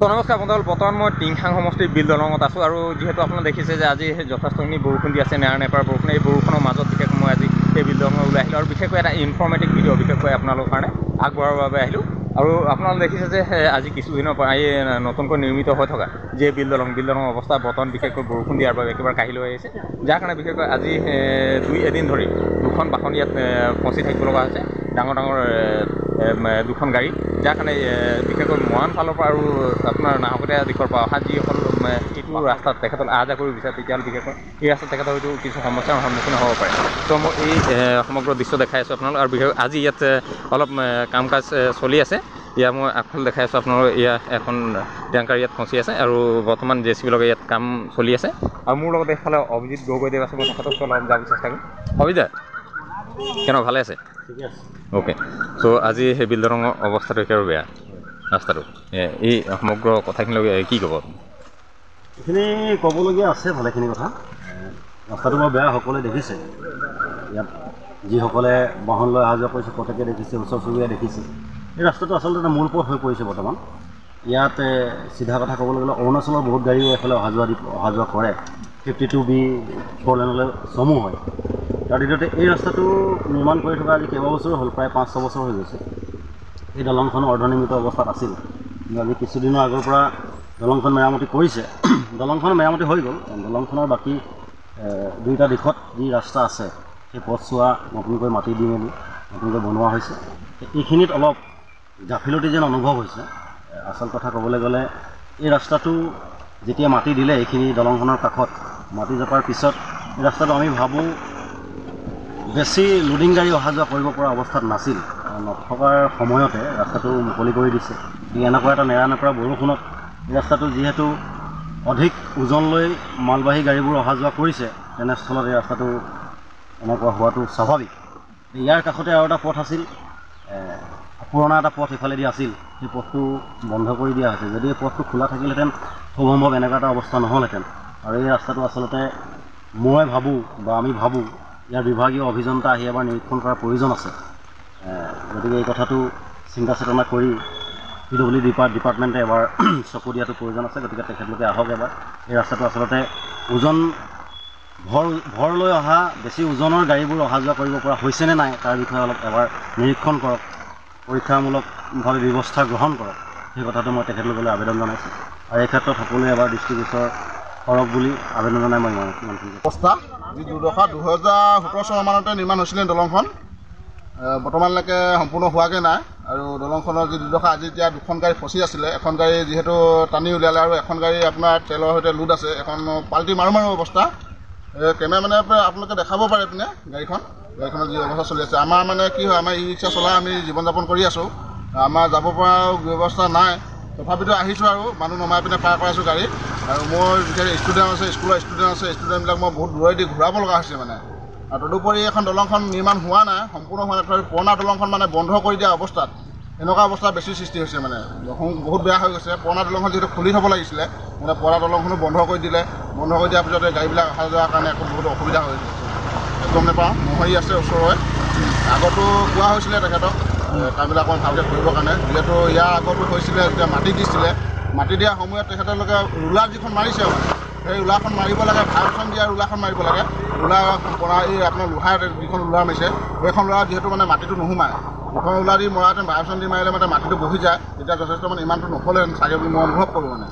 তো নমস্কাৰ বন্ধুসকল, বৰ্তমান মই টিংখাং সমষ্টিৰ বিল দলঙত আছোঁ আৰু যিহেতু আপোনালোকে দেখিছে যে আজি যথেষ্টখিনি বৰষুণ দি আছে, নেৰানেপেৰা বৰষুণ। এই বৰষুণৰ মাজত বিশেষ মই আজি এই বিল দলঙত ওলাই আহিলোঁ আৰু বিশেষকৈ এটা ইনফৰ্মেটিভ ভিডিঅ' বিশেষকৈ আপোনালোকৰ কাৰণে আগবঢ়াবৰ বাবে আহিলোঁ। আৰু আপোনালোকে দেখিছে যে আজি কিছুদিনৰ পৰা এই নতুনকৈ নিৰ্মিত হৈ থকা যে বিল দলঙৰ অৱস্থা বৰ্তমান বিশেষকৈ বৰষুণ দিয়াৰ বাবে একেবাৰে কাহিল হৈ আহিছে, যাৰ কাৰণে বিশেষকৈ আজি এদিন ধৰি দুখন বাহন ইয়াত ফচি থাকিব লগা হৈছে, ডাঙৰ দুখন গাড়ী, যাৰ কাৰণে বিশেষকৈ মৰাণ ফালৰ পৰা আৰু আপোনাৰ নাহকটীয়া দিশৰ পৰা অহা যিসকল এইটো ৰাস্তাত তেখেতক আহ যাহ কৰিব বিচাৰে, তেতিয়াহ'লে বিশেষকৈ এই ৰাস্তাত তেখেতৰ হয়তো কিছু সমস্যাৰ সন্মুখীন হ'ব পাৰে। তো মই এই সমগ্ৰ দৃশ্য দেখাই আছোঁ আপোনালোক। আৰু বিশেষকৈ আজি ইয়াত অলপ কাম কাজ চলি আছে। ইয়াত মই আগফালে দেখাই আছোঁ আপোনালোক। ইয়াত এখন টেংকাৰ ইয়াত ফচি আছে আৰু বৰ্তমান JCB লগাই ইয়াত কাম চলি আছে। আৰু মোৰ লগত এইফালে অভিজিত গগৈদেৱ আছে, মই তেখেতক অলপ যাব চেষ্টা কৰিম। অভিজিত কেনেকুৱা, ভালে আছে? ঠিকে আছে। অ'কে। চ' আজি সেই বিল দলঙৰ অৱস্থাটো একেবাৰে বেয়া, ৰাস্তাটো। এই সমগ্ৰ কথাখিনি কি ক'ব? এইখিনি ক'বলগীয়া আছে ভালেখিনি কথা। ৰাস্তাটো বৰ বেয়া, সকলোৱে দেখিছে। ইয়াত যিসকলে বাহন লৈ অহা যোৱা কৰিছে প্ৰত্যেকে দেখিছে, ওচৰ চুবুৰীয়া দেখিছে। এই ৰাস্তাটো আচলতে এটা মূল পথ হৈ পৰিছে বৰ্তমান। ইয়াত চিধা কথা ক'বলৈ গ'লে অৰুণাচলৰ বহুত গাড়ীও এইফালে অহা যোৱা কৰে। 52B 4 লেনলৈ চমু হয়। তাৰ দ্বিতীয়তে এই ৰাস্তাটো নিৰ্মাণ কৰি থকা আজি কেইবাবছৰো হ'ল, প্ৰায় 5-6 বছৰ হৈ গৈছে। এই দলংখন অৰ্ধনিৰ্মিত অৱস্থাত আছিল, কিন্তু আজি কিছুদিনৰ আগৰ পৰা দলংখন মেৰামতি কৰিছে। দলংখন মেৰামতি হৈ গ'ল। দলংখনৰ বাকী দুইটা দিশত যি ৰাস্তা আছে সেই পথছোৱা নতুনকৈ মাটি দি মেলি নতুনকৈ বনোৱা হৈছে। এইখিনিত অলপ গাফিলতি যেন অনুভৱ হৈছে। আচল কথা ক'বলৈ গ'লে এই ৰাস্তাটো যেতিয়া মাটি দিলে এইখিনি দলংখনৰ কাষত মাটি জপাৰ পিছত এই ৰাস্তাটো আমি ভাবোঁ বেছি লোডিং গাড়ী অহা যোৱা কৰিব পৰা অৱস্থাত নাছিল। নথকাৰ সময়তে ৰাস্তাটো মুকলি কৰি দিছে। এনেকুৱা এটা নেৰানেপেৰা বৰষুণত এই ৰাস্তাটো যিহেতু অধিক ওজন লৈ মালবাহী গাড়ীবোৰ অহা যোৱা কৰিছে, তেনেস্থলত এই ৰাস্তাটো এনেকুৱা হোৱাটো স্বাভাৱিক। ইয়াৰ কাষতে আৰু এটা পথ আছিল, পুৰণা এটা পথ ইফালেদি আছিল। সেই পথটো বন্ধ কৰি দিয়া হৈছে। যদি এই পথটো খোলা থাকিলহেঁতেন খুব সম্ভৱ এনেকুৱা এটা অৱস্থা নহ'লহেঁতেন। আৰু এই ৰাস্তাটো আচলতে মই ভাবোঁ বা আমি ভাবোঁ ইয়াৰ বিভাগীয় অভিযন্তা আহি এবাৰ নিৰীক্ষণ কৰাৰ প্ৰয়োজন আছে। গতিকে এই কথাটো চিন্তা চেতনা কৰি PWD ডিপাৰ্টমেণ্টে এবাৰ চকু দিয়াটো প্ৰয়োজন আছে। গতিকে তেখেতলোকে আহক এবাৰ। এই ৰাস্তাটো আচলতে ওজন ভৰ লৈ অহা বেছি ওজনৰ গাড়ীবোৰ অহা যোৱা কৰিব পৰা হৈছেনে নাই তাৰ বিষয়ে অলপ এবাৰ নিৰীক্ষণ কৰক, পৰীক্ষামূলকভাৱে ব্যৱস্থা গ্ৰহণ কৰক। সেই কথাটো মই তেখেতলোকলৈ আবেদন জনাইছোঁ। আৰু এই ক্ষেত্ৰত সকলোৱে এবাৰ দৃষ্টিগোচৰ কৰক বুলি আবেদন জনাই মই ইমানখিনি অৱস্থা যি দুৰ্দশা 2017 চনমানতে নিৰ্মাণ হৈছিলে দলংখন, বৰ্তমানলৈকে সম্পূৰ্ণ হোৱাগৈ নাই। আৰু দলংখনৰ যি দুৰ্দশা, আজি এতিয়া দুখন গাড়ী ফচি আছিলে। এখন গাড়ী যিহেতু টানি উলিয়ালে আৰু এখন গাড়ী আপোনাৰ তেলৰ সৈতে লোড আছে, এখন পাল্টি মাৰো অৱস্থা। কেমেৰামেনে আপোনালোকে দেখাব পাৰে পিনে গাড়ীখনৰ যি অৱস্থা চলি আছে। আমাৰ মানে কি হয়, আমাৰ ই ৰিক্সা চলাই আমি জীৱন যাপন কৰি আছোঁ। আমাৰ যাব পৰা ব্যৱস্থা নাই, তথাপিতো আহিছোঁ আৰু মানুহ নমাই পিনে পাৰ কৰাইছোঁ গাড়ী। আৰু মোৰ বিশেষকৈ ষ্টুডেণ্ট আছে, স্কুলৰ ষ্টুডেণ্ট আছে, ষ্টুডেণ্টবিলাক মই বহুত দূৰেদি ঘূৰাব লগা হৈছে মানে। আৰু তদুপৰি এখন দলংখন নিৰ্মাণ হোৱা নাই, সম্পূৰ্ণ হোৱা নাই। তথাপি পুৰণা দলংখন মানে বন্ধ কৰি দিয়া অৱস্থাত এনেকুৱা অৱস্থা বেছি সৃষ্টি হৈছে মানে, বহুত বেয়া হৈ গৈছে। পুৰণা দলংখন যিহেতু খুলি থ'ব লাগিছিলে, মানে পুৰণা দলংখনো বন্ধ কৰি দিলে। বন্ধ কৰি দিয়াৰ পিছতে গাড়ীবিলাক অহা যোৱাৰ কাৰণে একো বহুত অসুবিধা হৈ গৈছে। গম নাপাওঁ, মহৰি আছে ওচৰৰে। আগতো কোৱা হৈছিলে তেখেতক কামবিলাক অকণমান ভালকৈ কৰিবৰ কাৰণে, যিহেতু ইয়াৰ আগতো হৈছিলে যেতিয়া মাটি দিছিলে। মাটি দিয়াৰ সময়ত তেখেতলোকে ৰুলাৰ যিখন মাৰিছে, সেই ৰুলাৰখন মাৰিব লাগে, ভাইব্ৰেশ্যন দিয়া ৰুলাৰখন মাৰিব লাগে। ৰুলাৰ পৰা এই আপোনাৰ লোহাৰ যিখন ৰুলাৰ মাৰিছে, সেইখন ৰুলাৰ যিহেতু মানে মাটিটো নোসোমায়, দুখন ৰুলাৰ দি মৰাহেঁতেন ভাইব্ৰেশ্যন দি মাৰিলে মানে মাটিটো বহি যায়, তেতিয়া যথেষ্ট মানে ইমানটো নহ'লেহেঁতেন চাগে বুলি মই অনুভৱ কৰোঁ মানে।